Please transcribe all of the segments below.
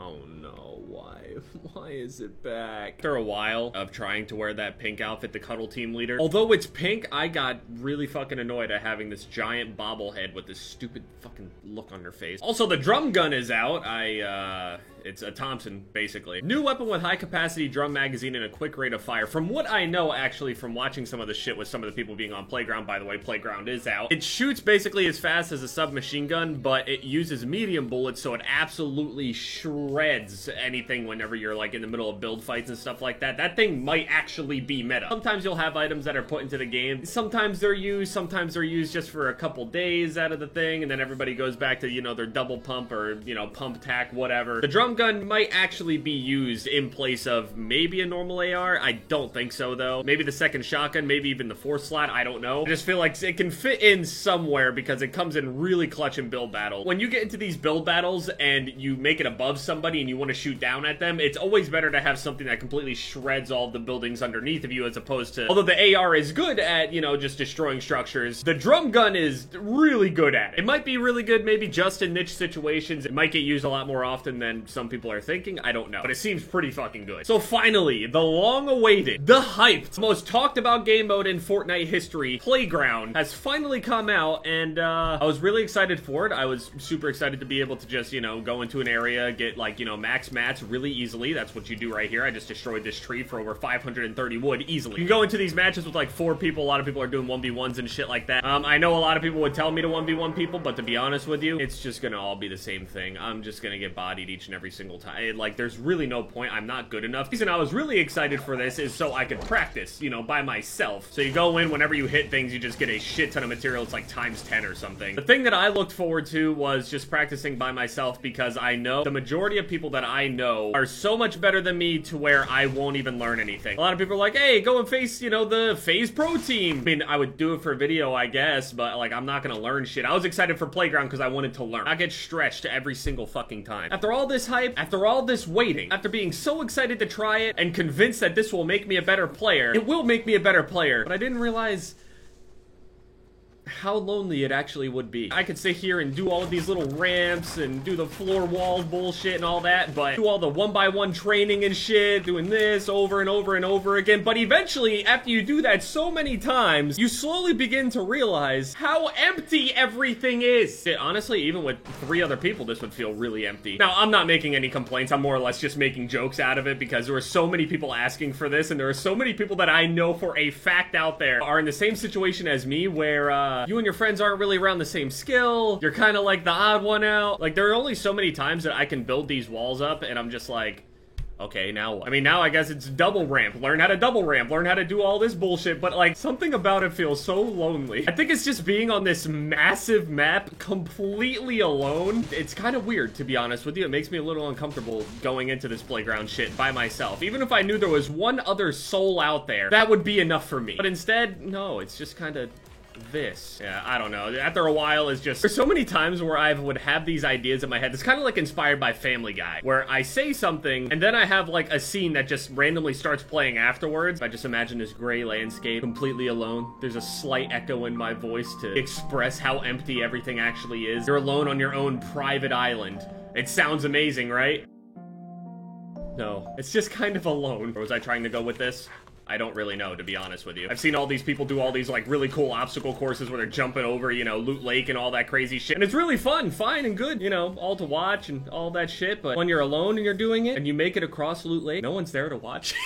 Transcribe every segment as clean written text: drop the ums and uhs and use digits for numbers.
Oh no, why? Why is it back? After a while of trying to wear that pink outfit, the Cuddle Team Leader, although it's pink, I got really fucking annoyed at having this giant bobblehead with this stupid fucking look on her face. Also, the drum gun is out. It's a Thompson, basically. New weapon with high capacity drum magazine and a quick rate of fire. From what I know, actually, from watching some of the shit with some of the people being on Playground, by the way, Playground is out. It shoots basically as fast as a submachine gun, but it uses medium bullets, so it absolutely shreds anything whenever you're like in the middle of build fights and stuff like that. That thing might actually be meta. Sometimes you'll have items that are put into the game. Sometimes they're used just for a couple days out of the thing, and then everybody goes back to, you know, their double pump or, you know, pump tack, whatever. The drum gun might actually be used in place of maybe a normal AR. I don't think so, though. Maybe the second shotgun, maybe even the fourth slot, I don't know. I just feel like it can fit in somewhere because it comes in really clutch in build battle. When you get into these build battles and you make it above somebody and you want to shoot down at them, it's always better to have something that completely shreds all the buildings underneath of you as opposed to, although the AR is good at, you know, just destroying structures, the drum gun is really good at it. It might be really good maybe just in niche situations. It might get used a lot more often than some people are thinking, I don't know, but it seems pretty fucking good. So finally, the long-awaited, the hyped, most talked about game mode in Fortnite history, Playground, has finally come out, and I was really excited for it. I was super excited to be able to just, you know, go into an area, get like, you know, max mats really easily. That's what you do right here. I just destroyed this tree for over 530 wood easily. You can go into these matches with like 4 people. A lot of people are doing 1v1s and shit like that. I know a lot of people would tell me to 1v1 people, but to be honest with you, it's just gonna all be the same thing. I'm just gonna get bodied each and every single time. Like, there's really no point. I'm not good enough. The reason I was really excited for this is so I could practice, you know, by myself. So you go in, whenever you hit things, you just get a shit ton of material. It's like times 10 or something. The thing that I looked forward to was just practicing by myself because I know the majority of people that I know are so much better than me to where I won't even learn anything. A lot of people are like, hey, go and face, you know, the FaZe Pro team. I mean, I would do it for video, I guess, but like, I'm not gonna learn shit. I was excited for Playground because I wanted to learn. I get stretched every single fucking time. After all this hype, after all this waiting, after being so excited to try it and convinced that this will make me a better player, it will make me a better player, but I didn't realize how lonely it actually would be. I could sit here and do all of these little ramps and do the floor wall bullshit and all that, but do all the 1x1 training and shit, doing this over and over and over again. But eventually, after you do that so many times, you slowly begin to realize how empty everything is. Shit, honestly, even with 3 other people, this would feel really empty. Now, I'm not making any complaints. I'm more or less just making jokes out of it because there were so many people asking for this, and there are so many people that I know for a fact out there are in the same situation as me where, you and your friends aren't really around the same skill. You're kind of like the odd one out. Like, there are only so many times that I can build these walls up, and I'm just like, okay, now what? I mean, now I guess it's double ramp. Learn how to double ramp. Learn how to do all this bullshit, but like, something about it feels so lonely. I think it's just being on this massive map completely alone. It's kind of weird, to be honest with you. It makes me a little uncomfortable going into this Playground shit by myself. Even if I knew there was one other soul out there, that would be enough for me. But instead, no, it's just kind of this. Yeah, I don't know. After a while, it's just, there's so many times where I would have these ideas in my head. It's kind of like inspired by Family Guy, where I say something and then I have like a scene that just randomly starts playing afterwards. I just imagine this gray landscape completely alone. There's a slight echo in my voice to express how empty everything actually is. You're alone on your own private island. It sounds amazing, right? No, it's just kind of alone. Or was I trying to go with this? I don't really know, to be honest with you. I've seen all these people do all these, like, really cool obstacle courses where they're jumping over, you know, Loot Lake and all that crazy shit. And it's really fun, fine and good, you know, all to watch and all that shit. But when you're alone and you're doing it, and you make it across Loot Lake, no one's there to watch.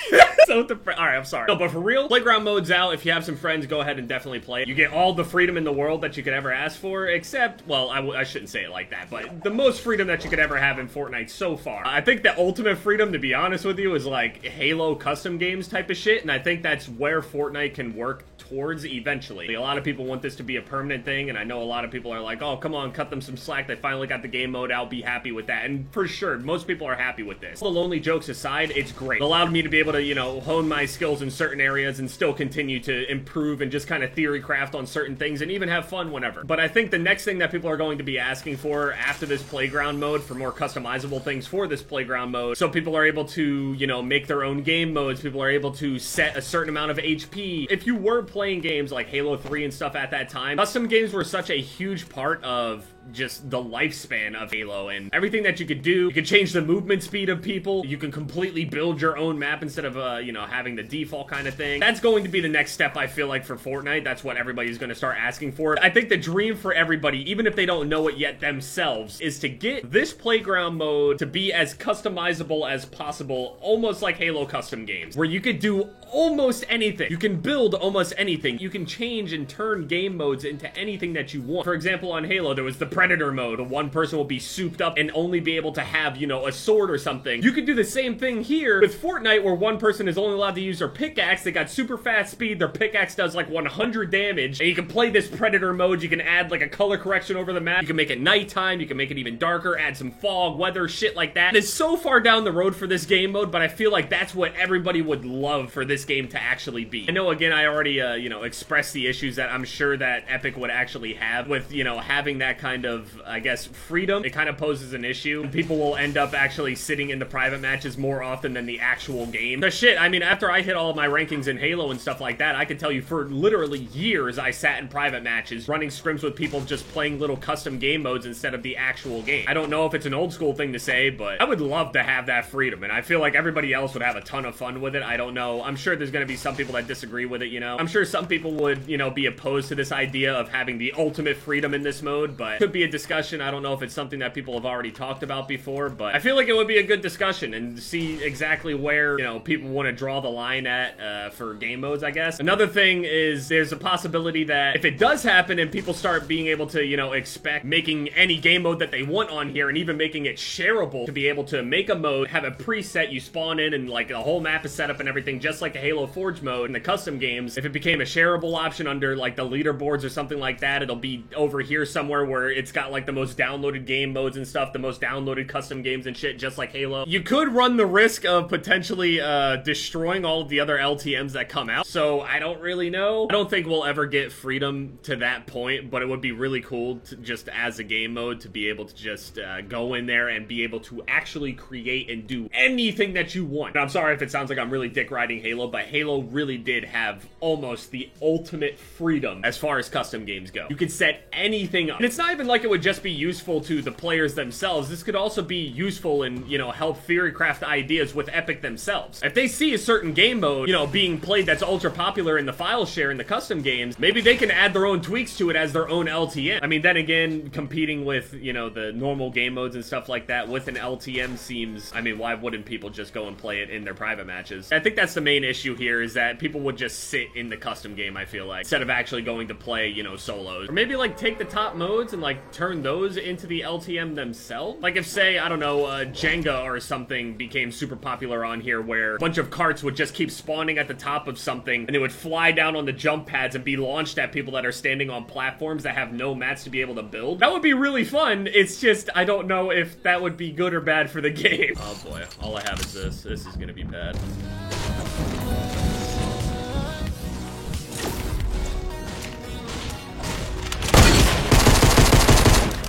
So alright, I'm sorry. No, but for real, Playground mode's out. If you have some friends, go ahead and definitely play it. You get all the freedom in the world that you could ever ask for, except, well, I shouldn't say it like that, but the most freedom that you could ever have in Fortnite so far. I think the ultimate freedom, to be honest with you, is like Halo custom games type of shit, and I think that's where Fortnite can work towards eventually. A lot of people want this to be a permanent thing, and I know a lot of people are like, oh, come on, cut them some slack. They finally got the game mode out. Be happy with that. And for sure, most people are happy with this. All the lonely jokes aside, it's great. It allowed me to be able to, you know, hone my skills in certain areas and still continue to improve and just kind of theory craft on certain things and even have fun whenever. But I think the next thing that people are going to be asking for after this Playground mode, for more customizable things for this Playground mode, so people are able to, you know, make their own game modes. People are able to set a certain amount of HP. If you were playing games like Halo 3 and stuff at that time, custom games were such a huge part of just the lifespan of Halo and everything that you could do. You could change the movement speed of people. You can completely build your own map instead of, you know, having the default kind of thing. That's going to be the next step, I feel like, for Fortnite. That's what everybody's going to start asking for. I think the dream for everybody, even if they don't know it yet themselves, is to get this playground mode to be as customizable as possible, almost like Halo custom games, where you could do almost anything. You can build almost anything. You can change and turn game modes into anything that you want. For example, on Halo, there was the Predator mode. One person will be souped up and only be able to have, you know, a sword or something. You could do the same thing here with Fortnite, where one person is only allowed to use their pickaxe. They got super fast speed. Their pickaxe does like 100 damage. And you can play this Predator mode. You can add like a color correction over the map. You can make it nighttime. You can make it even darker, add some fog, weather, shit like that. It's so far down the road for this game mode, but I feel like that's what everybody would love for this game to actually be. I know, again, I already, you know, expressed the issues that I'm sure that Epic would actually have with, you know, having that kind of, I guess, freedom. It kind of poses an issue. People will end up actually sitting in the private matches more often than the actual game. The shit, I mean, after I hit all of my rankings in Halo and stuff like that, I can tell you for literally years I sat in private matches, running scrims with people just playing little custom game modes instead of the actual game. I don't know if it's an old school thing to say, but I would love to have that freedom, and I feel like everybody else would have a ton of fun with it. I don't know. I'm sure there's going to be some people that disagree with it, you know. I'm sure some people would, you know, be opposed to this idea of having the ultimate freedom in this mode, but it could be a discussion. I don't know if it's something that people have already talked about before, but I feel like it would be a good discussion and see exactly where, you know, people want to draw the line at for game modes, I guess. Another thing is there's a possibility that if it does happen and people start being able to, you know, expect making any game mode that they want on here and even making it shareable to be able to make a mode, have a preset, you spawn in and like the whole map is set up and everything, just like the Halo Forge mode in the custom games. If it became a shareable option under like the leaderboards or something like that, it'll be over here somewhere where it's got like the most downloaded game modes and stuff, the most downloaded custom games and shit, just like Halo. You could run the risk of potentially destroying all of the other LTMs that come out, so I don't really know. I don't think we'll ever get freedom to that point, but it would be really cool to just as a game mode to be able to just go in there and be able to actually create and do anything that you want. And I'm sorry if it sounds like I'm really dick riding Halo, but Halo really did have almost the ultimate freedom as far as custom games go. You could set anything up, and it's not even like it would just be useful to the players themselves. This could also be useful and, you know, help theorycraft ideas with Epic themselves. If they see a certain game mode, you know, being played that's ultra popular in the file share in the custom games, maybe they can add their own tweaks to it as their own LTM. I mean, then again, competing with, you know, the normal game modes and stuff like that with an LTM seems, I mean, why wouldn't people just go and play it in their private matches? I think that's the main issue here, is that people would just sit in the custom game, I feel like, instead of actually going to play, you know, solos. Or maybe like take the top modes and like turn those into the LTM themselves. Like if, say, I don't know, Jenga or something became super popular on here, where a bunch of carts would just keep spawning at the top of something and it would fly down on the jump pads and be launched at people that are standing on platforms that have no mats to be able to build. That would be really fun. It's just, I don't know if that would be good or bad for the game. Oh boy, all I have is this. This is gonna be bad.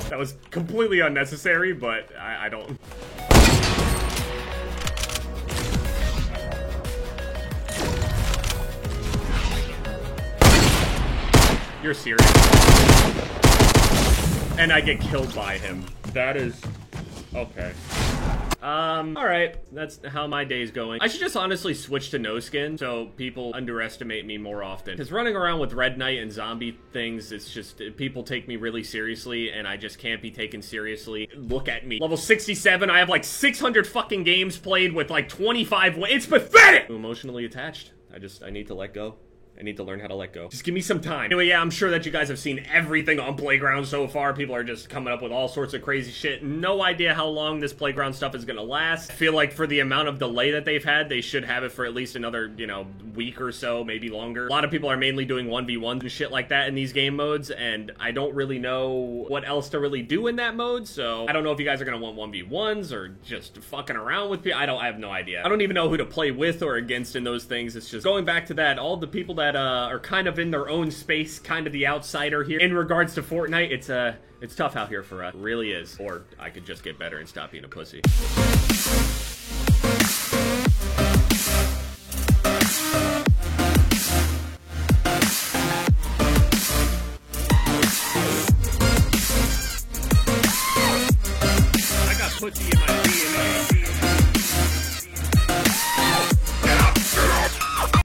That was completely unnecessary, but I don't... You're serious? And I get killed by him. That is... okay. Alright, that's how my day's going. I should just honestly switch to no skin so people underestimate me more often. Because running around with Red Knight and zombie things, it's just, people take me really seriously and I just can't be taken seriously. Look at me. Level 67, I have like 600 fucking games played with like 25 it's pathetic! I'm emotionally attached. I need to let go. I need to learn how to let go. Just give me some time. Anyway, yeah, I'm sure that you guys have seen everything on Playground so far. People are just coming up with all sorts of crazy shit. No idea how long this Playground stuff is gonna last. I feel like for the amount of delay that they've had, they should have it for at least another, you know, week or so, maybe longer. A lot of people are mainly doing 1v1s and shit like that in these game modes, and I don't really know what else to really do in that mode, so I don't know if you guys are gonna want 1v1s or just fucking around with people. I have no idea. I don't even know who to play with or against in those things. It's just going back to that, all the people that are kind of in their own space, kind of the outsider here in regards to Fortnite. It's tough out here for us. It really is. Or I could just get better and stop being a pussy.